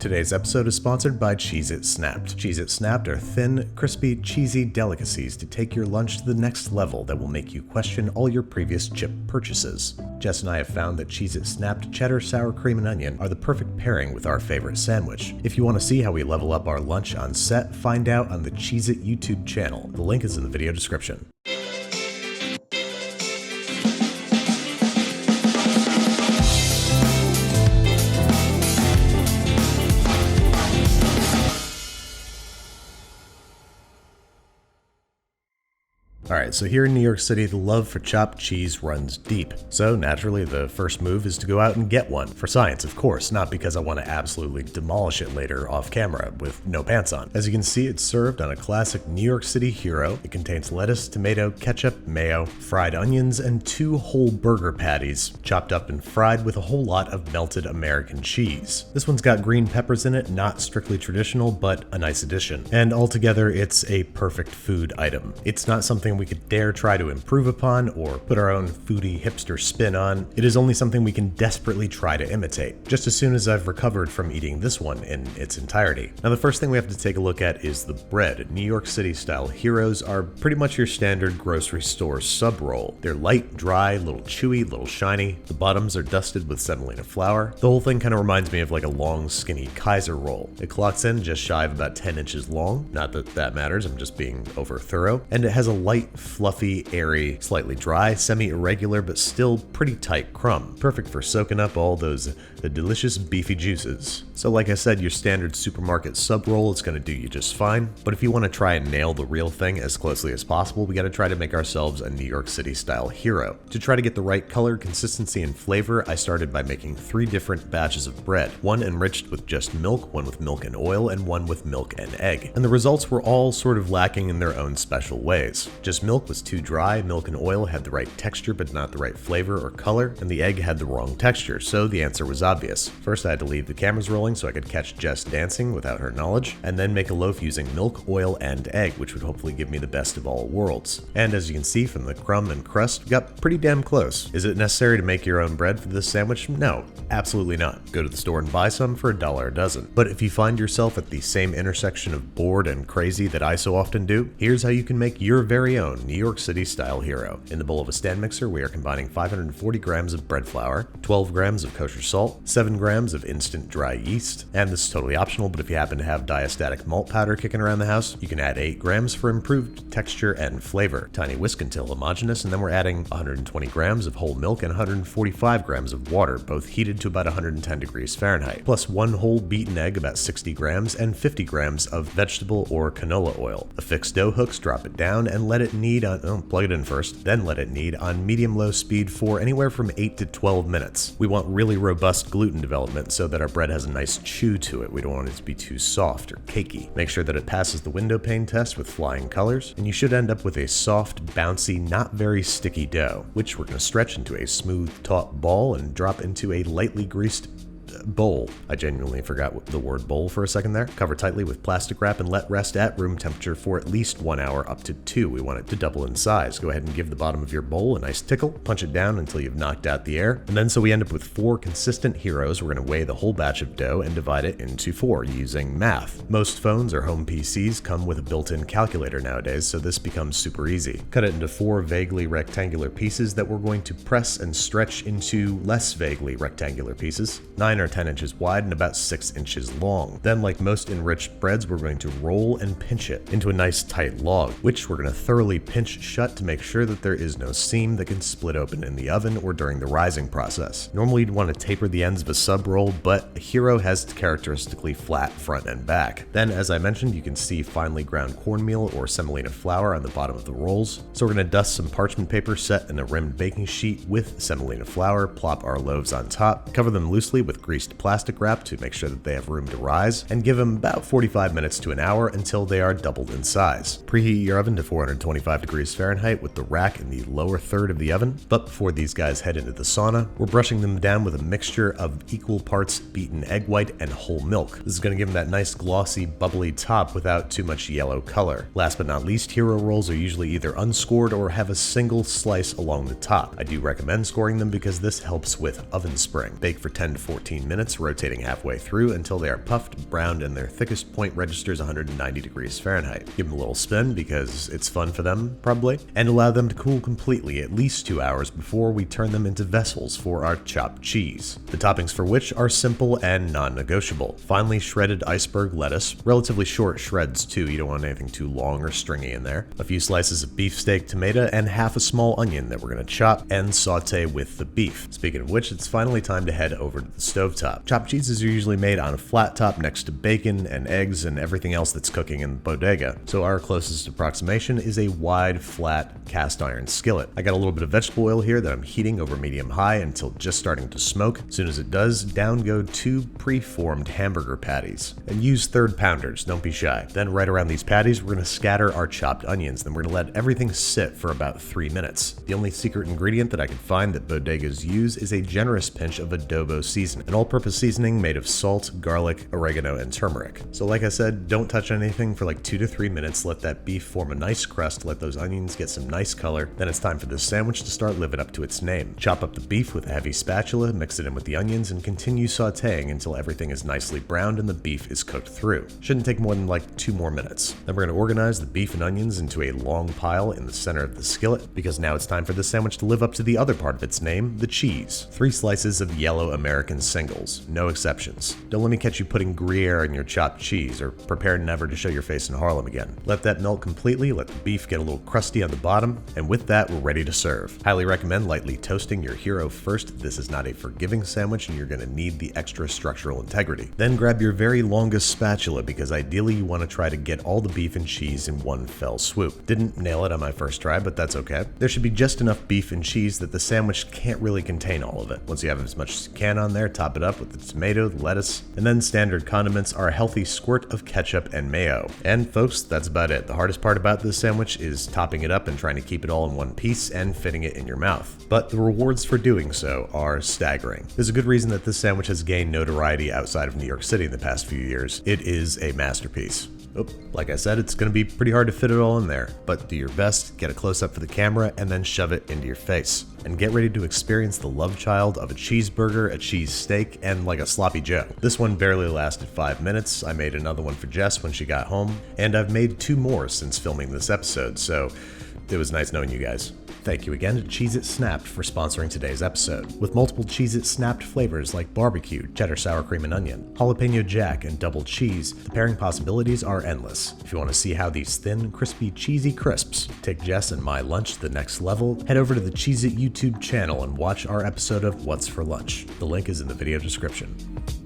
Today's episode is sponsored by Cheez-It Snapped. Cheez-It Snapped are thin, crispy, cheesy delicacies to take your lunch to the next level that will make you question all your previous chip purchases. Jess and I have found that Cheez-It Snapped cheddar, sour cream, and onion are the perfect pairing with our favorite sandwich. If you want to see how we level up our lunch on set, find out on the Cheez-It YouTube channel. The link is in the video description. Alright, so here in New York City, the love for chopped cheese runs deep. So naturally, the first move is to go out and get one. For science, of course, not because I want to absolutely demolish it later off camera with no pants on. As you can see, it's served on a classic New York City hero. It contains lettuce, tomato, ketchup, mayo, fried onions, and 2 whole burger patties, chopped up and fried with a whole lot of melted American cheese. This one's got green peppers in it, not strictly traditional, but a nice addition. And altogether, it's a perfect food item. It's not something we could dare try to improve upon or put our own foodie hipster spin on. It is only something we can desperately try to imitate, just as soon as I've recovered from eating this one in its entirety. Now the first thing we have to take a look at is the bread. New York City style heroes are pretty much your standard grocery store sub roll. They're light, dry, little chewy, little shiny. The bottoms are dusted with semolina flour. The whole thing kind of reminds me of like a long, skinny Kaiser roll. It clocks in just shy of about 10 inches long. Not that that matters, I'm just being over thorough. And it has a light, fluffy, airy, slightly dry, semi-irregular, but still pretty tight crumb. Perfect for soaking up all those delicious beefy juices. So like I said, your standard supermarket sub roll is going to do you just fine, but if you want to try and nail the real thing as closely as possible, we got to try to make ourselves a New York City style hero. To try to get the right color, consistency, and flavor, I started by making 3 different batches of bread. One enriched with just milk, one with milk and oil, and one with milk and egg. And the results were all sort of lacking in their own special ways. Just milk was too dry, milk and oil had the right texture but not the right flavor or color, and the egg had the wrong texture, so the answer was obvious. First I had to leave the cameras rolling so I could catch Jess dancing without her knowledge, and then make a loaf using milk, oil, and egg, which would hopefully give me the best of all worlds. And as you can see from the crumb and crust, we got pretty damn close. Is it necessary to make your own bread for this sandwich? No, absolutely not. Go to the store and buy some for $1 a dozen. But if you find yourself at the same intersection of bored and crazy that I so often do, here's how you can make your very own New York City style hero. In the bowl of a stand mixer, we are combining 540 grams of bread flour, 12 grams of kosher salt, 7 grams of instant dry yeast, and this is totally optional, but if you happen to have diastatic malt powder kicking around the house, you can add 8 grams for improved texture and flavor. Tiny whisk until homogeneous, and then we're adding 120 grams of whole milk and 145 grams of water, both heated to about 110 degrees Fahrenheit, plus 1 whole beaten egg, about 60 grams, and 50 grams of vegetable or canola oil. Affix dough hooks, drop it down, and let it knead on, plug it in first, then let it knead on medium-low speed for anywhere from 8 to 12 minutes. We want really robust gluten development so that our bread has a nice chew to it. We don't want it to be too soft or cakey. Make sure that it passes the window pane test with flying colors, and you should end up with a soft, bouncy, not very sticky dough, which we're going to stretch into a smooth, taut ball and drop into a lightly greased bowl. I genuinely forgot the word bowl for a second there. Cover tightly with plastic wrap and let rest at room temperature for at least 1 hour up to 2. We want it to double in size. Go ahead and give the bottom of your bowl a nice tickle. Punch it down until you've knocked out the air. And then so we end up with 4 consistent heroes. We're going to weigh the whole batch of dough and divide it into 4 using math. Most phones or home PCs come with a built-in calculator nowadays, so this becomes super easy. Cut it into 4 vaguely rectangular pieces that we're going to press and stretch into less vaguely rectangular pieces. 9 or 10 inches wide and about 6 inches long. Then, like most enriched breads, we're going to roll and pinch it into a nice tight log, which we're going to thoroughly pinch shut to make sure that there is no seam that can split open in the oven or during the rising process. Normally you'd want to taper the ends of a sub roll, but a hero has characteristically flat front and back. Then, as I mentioned, you can see finely ground cornmeal or semolina flour on the bottom of the rolls. So we're going to dust some parchment paper set in a rimmed baking sheet with semolina flour, plop our loaves on top, cover them loosely with greased plastic wrap to make sure that they have room to rise, and give them about 45 minutes to an hour until they are doubled in size. Preheat your oven to 425 degrees Fahrenheit with the rack in the lower third of the oven, but before these guys head into the sauna, we're brushing them down with a mixture of equal parts beaten egg white and whole milk. This is going to give them that nice glossy, bubbly top without too much yellow color. Last but not least, hero rolls are usually either unscored or have a single slice along the top. I do recommend scoring them because this helps with oven spring. Bake for 10 to 14 minutes minutes, rotating halfway through until they are puffed, browned, and their thickest point registers 190 degrees Fahrenheit. Give them a little spin because it's fun for them, probably, and allow them to cool completely at least 2 hours before we turn them into vessels for our chopped cheese. The toppings for which are simple and non-negotiable. Finely shredded iceberg lettuce, relatively short shreds too, you don't want anything too long or stringy in there, a few slices of beefsteak tomato, and half a small onion that we're going to chop and saute with the beef. Speaking of which, it's finally time to head over to the stovetop. Chopped cheeses are usually made on a flat top next to bacon and eggs and everything else that's cooking in the bodega, so our closest approximation is a wide, flat, cast iron skillet. I got a little bit of vegetable oil here that I'm heating over medium-high until just starting to smoke. As soon as it does, down go 2 pre-formed hamburger patties. And use third pounders, don't be shy. Then right around these patties, we're going to scatter our chopped onions, then we're going to let everything sit for about 3 minutes. The only secret ingredient that I can find that bodegas use is a generous pinch of adobo seasoning, an all-purpose seasoning made of salt, garlic, oregano, and turmeric. So like I said, don't touch anything for like 2 to 3 minutes, let that beef form a nice crust, let those onions get some nice color, then it's time for this sandwich to start living up to its name. Chop up the beef with a heavy spatula, mix it in with the onions, and continue sauteing until everything is nicely browned and the beef is cooked through. Shouldn't take more than like 2 more minutes. Then we're going to organize the beef and onions into a long pile in the center of the skillet, because now it's time for the sandwich to live up to the other part of its name, the cheese. 3 slices of yellow American singles, no exceptions. Don't let me catch you putting Gruyere in your chopped cheese, or prepare never to show your face in Harlem again. Let that melt completely, let the beef get a little crusty on the bottom, and with that, we're ready to serve. Highly recommend lightly toasting your hero first. This is not a forgiving sandwich and you're going to need the extra structural integrity. Then grab your very longest spatula, because ideally you want to try to get all the beef and cheese in one fell swoop. Didn't nail it on my first try, but that's okay. There should be just enough beef and cheese that the sandwich can't really contain all of it. Once you have as much as you can on there, top it up with the tomato, the lettuce, and then standard condiments are a healthy squirt of ketchup and mayo. And folks, that's about it. The hardest part about this sandwich is topping it up and trying to keep it all in one piece and fitting it in your mouth. But the rewards for doing so are staggering. There's a good reason that this sandwich has gained notoriety outside of New York City in the past few years. It is a masterpiece. Oh, like I said, it's going to be pretty hard to fit it all in there, but do your best, get a close-up for the camera, and then shove it into your face. And get ready to experience the love child of a cheeseburger, a cheese steak, and like a sloppy joe. This one barely lasted 5 minutes. I made another one for Jess when she got home, and I've made 2 more since filming this episode, so it was nice knowing you guys. Thank you again to Cheez-It Snapped for sponsoring today's episode. With multiple Cheez-It Snapped flavors like barbecue, cheddar sour cream and onion, jalapeno jack, and double cheese, the pairing possibilities are endless. If you want to see how these thin, crispy, cheesy crisps take Jess and my lunch to the next level, head over to the Cheez-It YouTube channel and watch our episode of What's for Lunch. The link is in the video description.